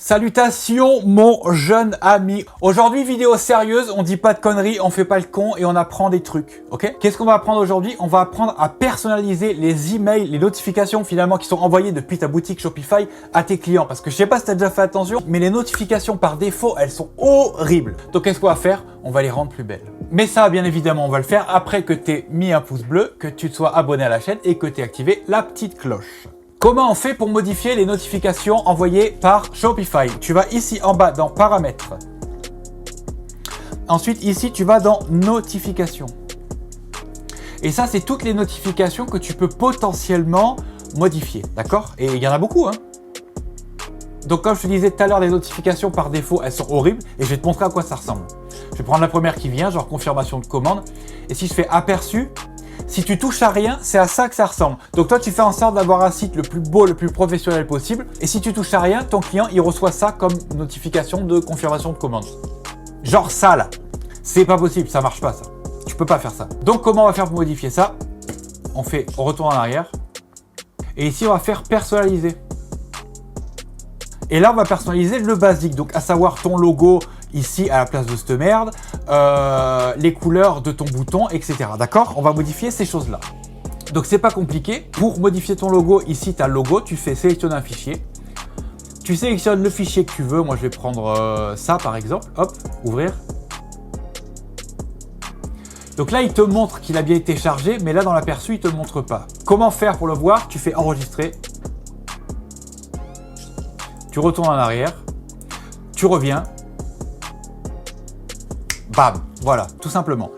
Salutations mon jeune ami. Aujourd'hui vidéo sérieuse, on dit pas de conneries, on fait pas le con et on apprend des trucs, ok? Qu'est-ce qu'on va apprendre aujourd'hui? On va apprendre à personnaliser les emails, les notifications finalement qui sont envoyées depuis ta boutique Shopify à tes clients. Parce que je sais pas si tu as déjà fait attention, mais les notifications par défaut, elles sont horribles. Donc qu'est-ce qu'on va faire? On va les rendre plus belles. Mais ça, bien évidemment, on va le faire après que tu aies mis un pouce bleu, que tu te sois abonné à la chaîne et que tu aies activé la petite cloche. Comment on fait pour modifier les notifications envoyées par Shopify? Tu vas ici en bas dans Paramètres. Ensuite, ici, tu vas dans Notifications. Et ça, c'est toutes les notifications que tu peux potentiellement modifier. D'accord? Et il y en a beaucoup, hein? Donc, comme je te disais tout à l'heure, les notifications par défaut, elles sont horribles. Et je vais te montrer à quoi ça ressemble. Je vais prendre la première qui vient, genre confirmation de commande. Et si je fais aperçu, si tu touches à rien, c'est à ça que ça ressemble. Donc toi, tu fais en sorte d'avoir un site le plus beau, le plus professionnel possible. Et si tu touches à rien, ton client, il reçoit ça comme notification de confirmation de commande. Genre ça, là. C'est pas possible, ça marche pas, ça. Tu peux pas faire ça. Donc comment on va faire pour modifier ça? On retourne en arrière. Et ici, on va faire personnaliser. Et là, on va personnaliser le basique. Donc à savoir ton logo ici à la place de cette merde, les couleurs de ton bouton, etc. D'accord? On va modifier ces choses-là. Donc c'est pas compliqué. Pour modifier ton logo, ici tu as le logo, tu fais sélectionner un fichier. Tu sélectionnes le fichier que tu veux. Moi je vais prendre ça par exemple. Hop, ouvrir. Donc là il te montre qu'il a bien été chargé, mais là dans l'aperçu il te le montre pas. Comment faire pour le voir? Tu fais enregistrer. Tu retournes en arrière. Tu reviens. Bam, voilà, tout simplement.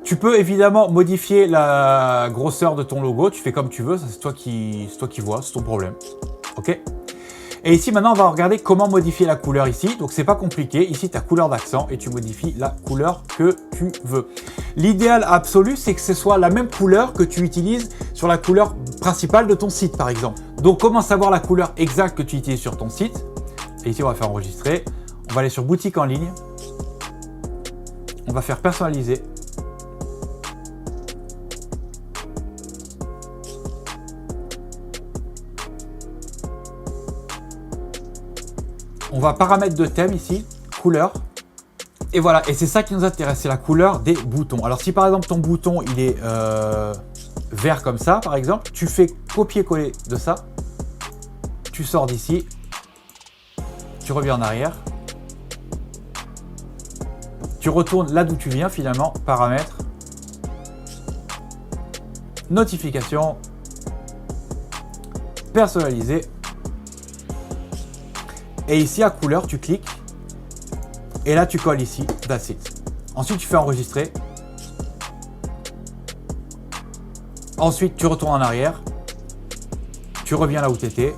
Tu peux évidemment modifier la grosseur de ton logo, tu fais comme tu veux, ça c'est toi qui vois, c'est ton problème. Ok? Et ici maintenant on va regarder comment modifier la couleur ici. Donc c'est pas compliqué, ici tu as couleur d'accent et tu modifies la couleur que tu veux. L'idéal absolu c'est que ce soit la même couleur que tu utilises sur la couleur principale de ton site par exemple. Donc comment savoir la couleur exacte que tu utilises sur ton site? Et ici on va faire enregistrer, on va aller sur boutique en ligne. On va faire personnaliser. On va paramètres de thème ici, couleur. Et voilà, et c'est ça qui nous intéresse, c'est la couleur des boutons. Alors si par exemple ton bouton il est vert comme ça par exemple, tu fais copier-coller de ça. Tu sors d'ici. Tu reviens en arrière. Tu retournes là d'où tu viens finalement, paramètres, notification, personnaliser. Et ici à couleur, tu cliques et là tu colles ici, that's it. Ensuite tu fais enregistrer. Ensuite tu retournes en arrière, tu reviens là où tu étais.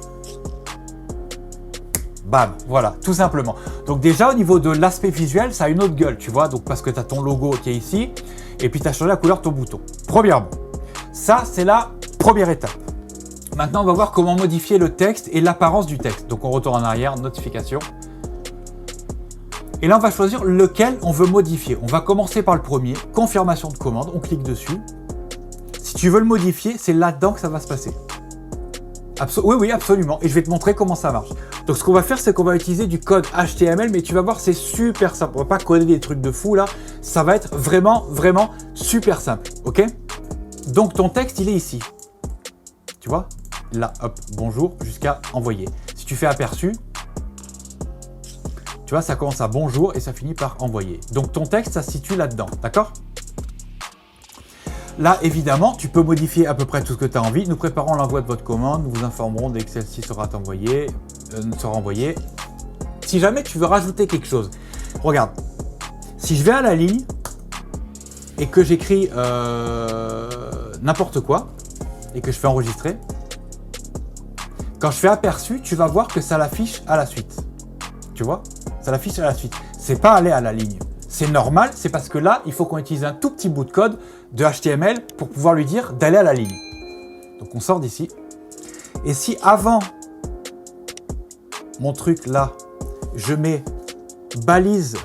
Bam, voilà, tout simplement. Donc déjà au niveau de l'aspect visuel, ça a une autre gueule, tu vois, donc parce que tu as ton logo qui est ici, et puis tu as changé la couleur de ton bouton. Premièrement, ça c'est la première étape. Maintenant on va voir comment modifier le texte et l'apparence du texte. Donc on retourne en arrière, notification. Et là on va choisir lequel on veut modifier. On va commencer par le premier, confirmation de commande, on clique dessus. Si tu veux le modifier, c'est là-dedans que ça va se passer. Oui, absolument. Et je vais te montrer comment ça marche. Donc, ce qu'on va faire, c'est qu'on va utiliser du code HTML, mais tu vas voir, c'est super simple. On va pas coder des trucs de fou là. Ça va être vraiment, vraiment super simple. OK? Donc, ton texte, il est ici. Tu vois? Là, hop, bonjour, jusqu'à envoyer. Si tu fais aperçu, tu vois, ça commence à bonjour et ça finit par envoyer. Donc, ton texte, ça se situe là-dedans. D'accord? Là, évidemment, tu peux modifier à peu près tout ce que tu as envie. Nous préparons l'envoi de votre commande. Nous vous informerons dès que celle-ci sera envoyée. Si jamais tu veux rajouter quelque chose, regarde. Si je vais à la ligne et que j'écris n'importe quoi et que je fais enregistrer, quand je fais aperçu, tu vas voir que ça l'affiche à la suite. Tu vois? Ça l'affiche à la suite. C'est pas aller à la ligne. C'est normal, c'est parce que là, il faut qu'on utilise un tout petit bout de code de HTML pour pouvoir lui dire d'aller à la ligne. Donc on sort d'ici. Et si avant mon truc là, je mets balise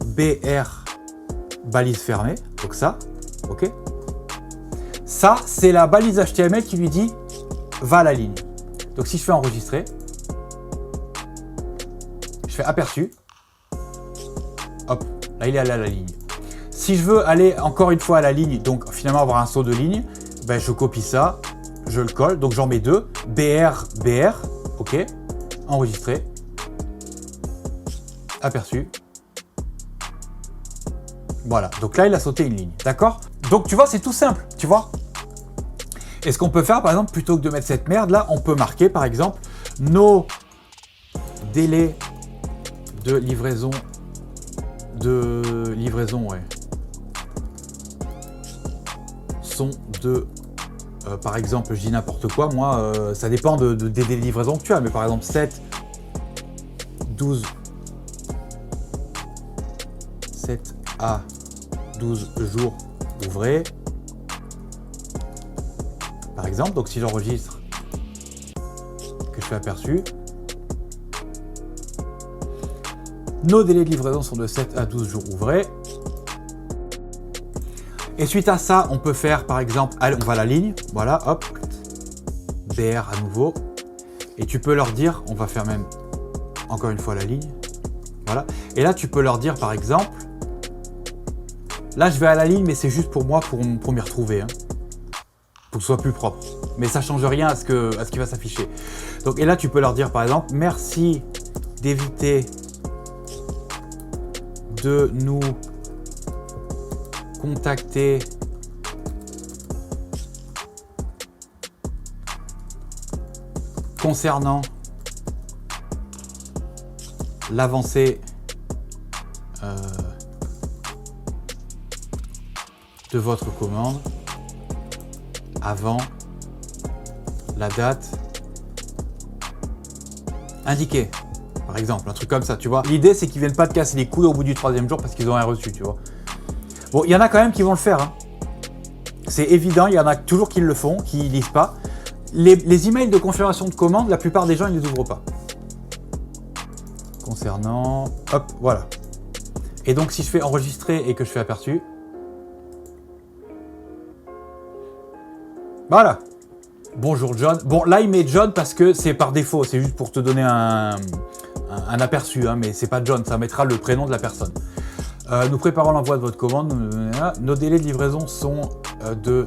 BR, balise fermée, donc ça, ok? Ça, c'est la balise HTML qui lui dit va à la ligne. Donc si je fais enregistrer, je fais aperçu. Hop, là il est allé à la ligne. Si je veux aller encore une fois à la ligne, donc finalement avoir un saut de ligne, ben je copie ça, je le colle, donc j'en mets deux, BR, BR, ok, enregistré, aperçu. Voilà, donc là il a sauté une ligne, d'accord? Donc tu vois, c'est tout simple, tu vois? Et ce qu'on peut faire, par exemple, plutôt que de mettre cette merde là, on peut marquer par exemple nos délais de livraison, ouais, sont de, par exemple, je dis n'importe quoi, moi, ça dépend des délais de livraison que tu as, mais par exemple 7, 12, 7 à 12 jours ouvrés, par exemple. Donc si j'enregistre, que je fais aperçu, nos délais de livraison sont de 7 à 12 jours ouvrés. Et suite à ça, on peut faire par exemple, allez, on va à la ligne, voilà, hop, BR à nouveau. Et tu peux leur dire, on va faire même encore une fois la ligne, voilà. Et là, tu peux leur dire par exemple, là je vais à la ligne, mais c'est juste pour moi, pour m'y retrouver, hein, pour que ce soit plus propre. Mais ça change rien à ce qui va s'afficher. Donc, et là, tu peux leur dire par exemple, merci d'éviter de nous contacter concernant l'avancée de votre commande avant la date indiquée. Par exemple, un truc comme ça, tu vois. L'idée, c'est qu'ils viennent pas te casser les couilles au bout du 3e jour parce qu'ils ont rien reçu, tu vois. Bon, il y en a quand même qui vont le faire, hein. C'est évident, il y en a toujours qui le font, qui lisent pas. Les emails de confirmation de commande, la plupart des gens, ils les ouvrent pas. Concernant... Hop, voilà. Et donc, si je fais enregistrer et que je fais aperçu... Voilà. Bonjour John. Bon, là, il met John parce que c'est par défaut. C'est juste pour te donner un aperçu, hein, mais c'est pas John. Ça mettra le prénom de la personne. Nous préparons l'envoi de votre commande. Nos délais de livraison sont de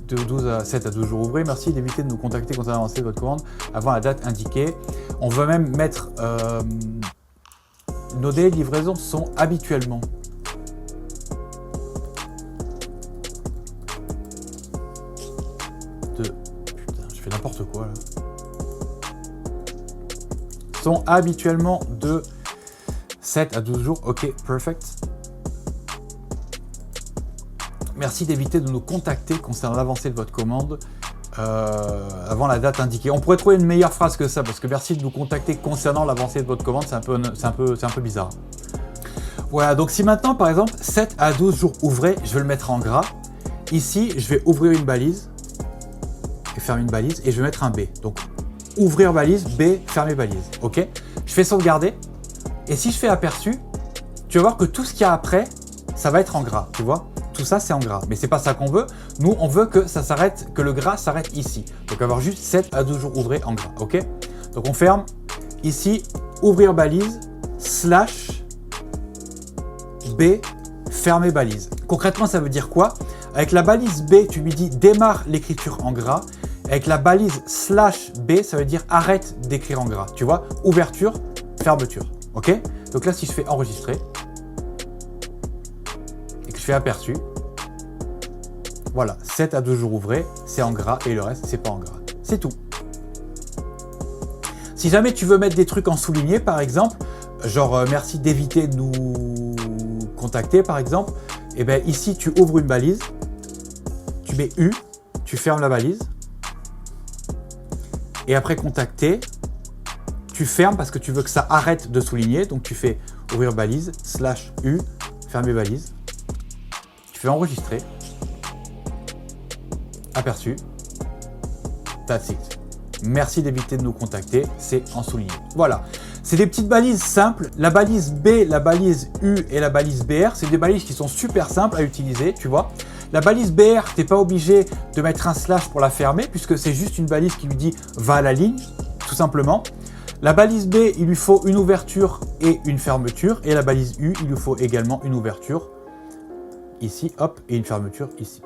12 à 7 à 12 jours ouvrés. Merci d'éviter de nous contacter concernant l'avancée de votre commande avant la date indiquée. On veut même mettre... nos délais de livraison sont habituellement... Putain, je fais n'importe quoi là. Sont habituellement de 7 à 12 jours. Ok, perfect. Merci d'éviter de nous contacter concernant l'avancée de votre commande avant la date indiquée. On pourrait trouver une meilleure phrase que ça, parce que merci de nous contacter concernant l'avancée de votre commande, c'est un peu bizarre. Voilà, donc si maintenant, par exemple, 7 à 12 jours ouvrés, je vais le mettre en gras. Ici, je vais ouvrir une balise et fermer une balise, et je vais mettre un B. Donc, ouvrir balise, B, fermer balise. Ok. Je fais sauvegarder, et si je fais aperçu, tu vas voir que tout ce qu'il y a après, ça va être en gras, tu vois. Tout ça, c'est en gras. Mais c'est pas ça qu'on veut. Nous, on veut que ça s'arrête, que le gras s'arrête ici. Donc, avoir juste 7 à 12 jours ouvrés en gras. OK? Donc, on ferme. Ici, ouvrir balise, /B, fermer balise. Concrètement, ça veut dire quoi? Avec la balise B, tu lui dis démarre l'écriture en gras. Avec la balise /B, ça veut dire arrête d'écrire en gras. Tu vois? Ouverture, fermeture. OK? Donc là, si je fais enregistrer, je fais aperçu, voilà, 7 à 2 jours ouvrés, c'est en gras et le reste, c'est pas en gras. C'est tout. Si jamais tu veux mettre des trucs en souligné, par exemple, genre merci d'éviter de nous contacter, par exemple, et bien ici, tu ouvres une balise, tu mets U, tu fermes la balise, et après contacter, tu fermes parce que tu veux que ça arrête de souligner, donc tu fais ouvrir balise, /U, fermer balise. Tu fais enregistrer, aperçu, that's it. Merci d'éviter de nous contacter, c'est en souligné. Voilà, c'est des petites balises simples. La balise B, la balise U et la balise BR, c'est des balises qui sont super simples à utiliser, tu vois. La balise BR, tu n'es pas obligé de mettre un / pour la fermer, puisque c'est juste une balise qui lui dit va à la ligne, tout simplement. La balise B, il lui faut une ouverture et une fermeture. Et la balise U, il lui faut également une ouverture ici, hop, et une fermeture ici.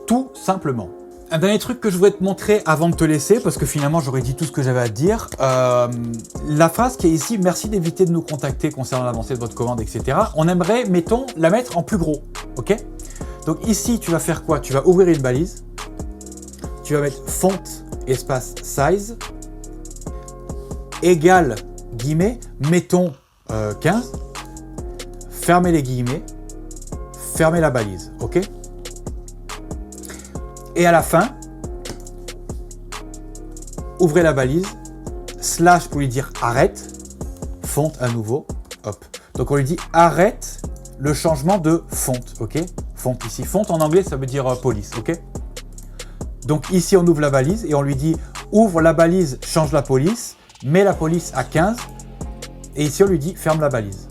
Tout simplement. Un dernier truc que je voudrais te montrer avant de te laisser, parce que finalement j'aurais dit tout ce que j'avais à te dire. La phrase qui est ici, merci d'éviter de nous contacter concernant l'avancée de votre commande, etc. On aimerait, mettons, la mettre en plus gros, ok? Donc ici, tu vas faire quoi? Tu vas ouvrir une balise, tu vas mettre font, espace, size, égal, guillemets, mettons 15, fermez les guillemets, fermez la balise, ok? Et à la fin, ouvrez la balise, slash pour lui dire arrête, font à nouveau, hop. Donc on lui dit arrête le changement de font, ok? Font ici, font en anglais ça veut dire police, ok? Donc ici on ouvre la balise et on lui dit ouvre la balise, change la police, mets la police à 15 et ici on lui dit ferme la balise.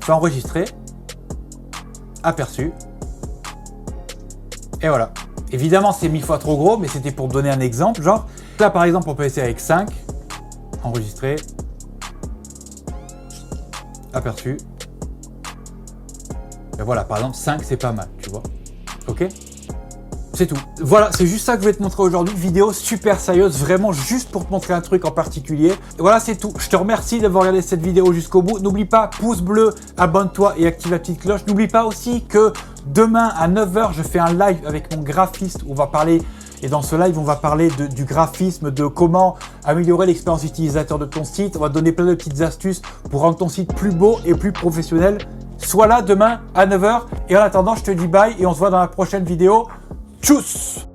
Fais enregistrer. Aperçu. Et voilà. Évidemment, c'est 1000 fois trop gros, mais c'était pour donner un exemple. Genre, là par exemple, on peut essayer avec 5. Enregistrer. Aperçu. Et voilà, par exemple, 5, c'est pas mal, tu vois. Ok? C'est tout. Voilà, c'est juste ça que je vais te montrer aujourd'hui. Vidéo super sérieuse, vraiment juste pour te montrer un truc en particulier. Et voilà, c'est tout. Je te remercie d'avoir regardé cette vidéo jusqu'au bout. N'oublie pas, pouce bleu, abonne-toi et active la petite cloche. N'oublie pas aussi que demain à 9 h, je fais un live avec mon graphiste où on va parler, et dans ce live, on va parler du graphisme, de comment améliorer l'expérience utilisateur de ton site. On va donner plein de petites astuces pour rendre ton site plus beau et plus professionnel. Sois là demain à 9 h. Et en attendant, je te dis bye et on se voit dans la prochaine vidéo. Tchuss!